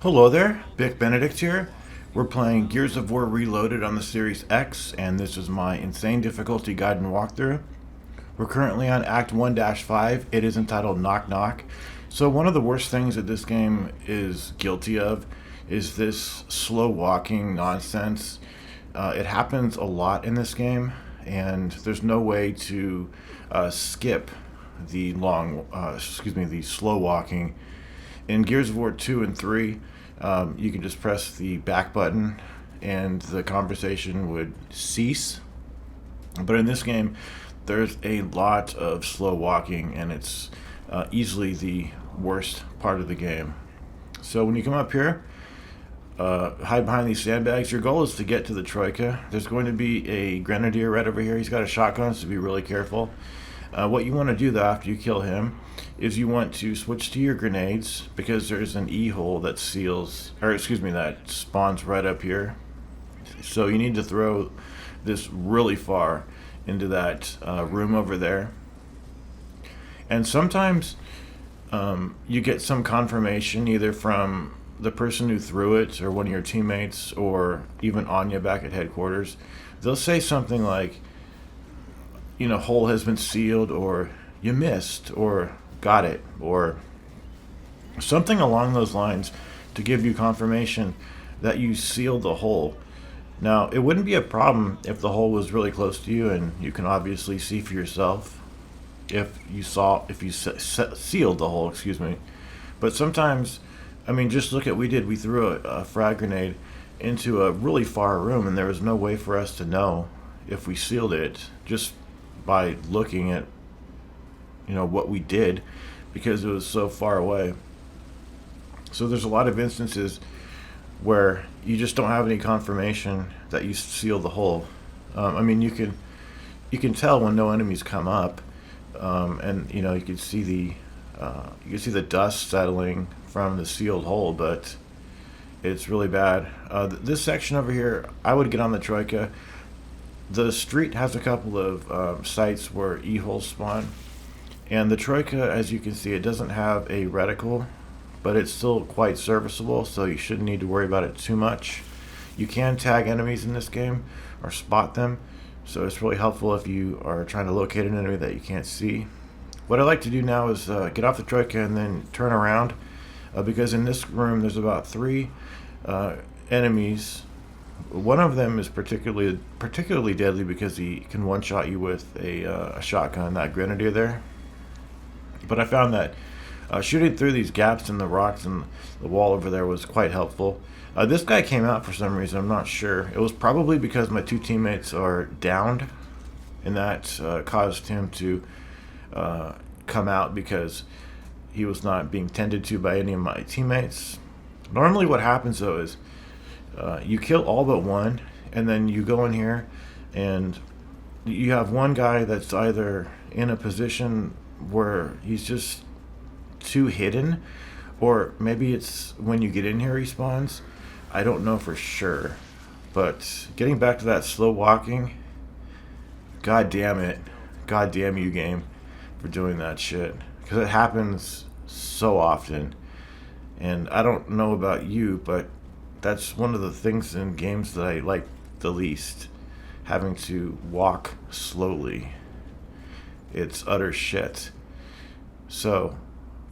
Hello there, Bic Benedict here. We're playing Gears of War Reloaded on the Series X, and this is my insane difficulty guide and walkthrough. We're currently on Act 1-5. It is entitled Knock Knock. So one of the worst things that this game is guilty of is this slow walking nonsense. It happens a lot in this game, and there's no way to skip the slow walking. In Gears of War 2 and 3, you can just press the back button and the conversation would cease. But in this game, there's a lot of slow walking, and it's easily the worst part of the game. So when you come up here, hide behind these sandbags. Your goal is to get to the Troika. There's going to be a grenadier right over here. He's got a shotgun, so be really careful. What you want to do though after you kill him is you want to switch to your grenades, because there's an E-hole that that spawns right up here. So you need to throw this really far into that room over there. And sometimes you get some confirmation either from the person who threw it or one of your teammates or even Anya back at headquarters. They'll say something like, hole has been sealed, or you missed, or got it, or something along those lines to give you confirmation that you sealed the hole. Now, it wouldn't be a problem if the hole was really close to you and you can obviously see for yourself if you sealed the hole, excuse me. But sometimes, just look at what we did. We threw a frag grenade into a really far room, and there was no way for us to know if we sealed it just by looking at what we did, because it was so far away. So there's a lot of instances where you just don't have any confirmation that you sealed the hole. You can tell when no enemies come up, and you can see the dust settling from the sealed hole, but it's really bad. This section over here, I would get on the Troika. The street has a couple of sites where E-holes spawn, and the Troika, as you can see, it doesn't have a reticle, but it's still quite serviceable, so you shouldn't need to worry about it too much. You can tag enemies in this game or spot them, so it's really helpful if you are trying to locate an enemy that you can't see. What I like to do now is get off the Troika and then turn around, because in this room there's about 3 enemies. One of them is particularly deadly because he can one-shot you with a shotgun, that grenadier there. But I found that shooting through these gaps in the rocks and the wall over there was quite helpful. This guy came out for some reason, I'm not sure. It was probably because my 2 teammates are downed, and that caused him to come out, because he was not being tended to by any of my teammates. Normally what happens though is you kill all but one, and then you go in here and you have one guy that's either in a position where he's just too hidden, or maybe it's when you get in here he spawns. I don't know for sure. But getting back to that slow walking, god damn it. God damn you, game, for doing that shit. Because it happens so often. And I don't know about you, but that's one of the things in games that I like the least. Having to walk slowly. It's utter shit. So,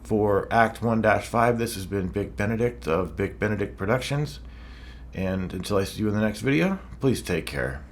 for Act 1-5, this has been Bic Benedict of Bic Benedict Productions. And until I see you in the next video, please take care.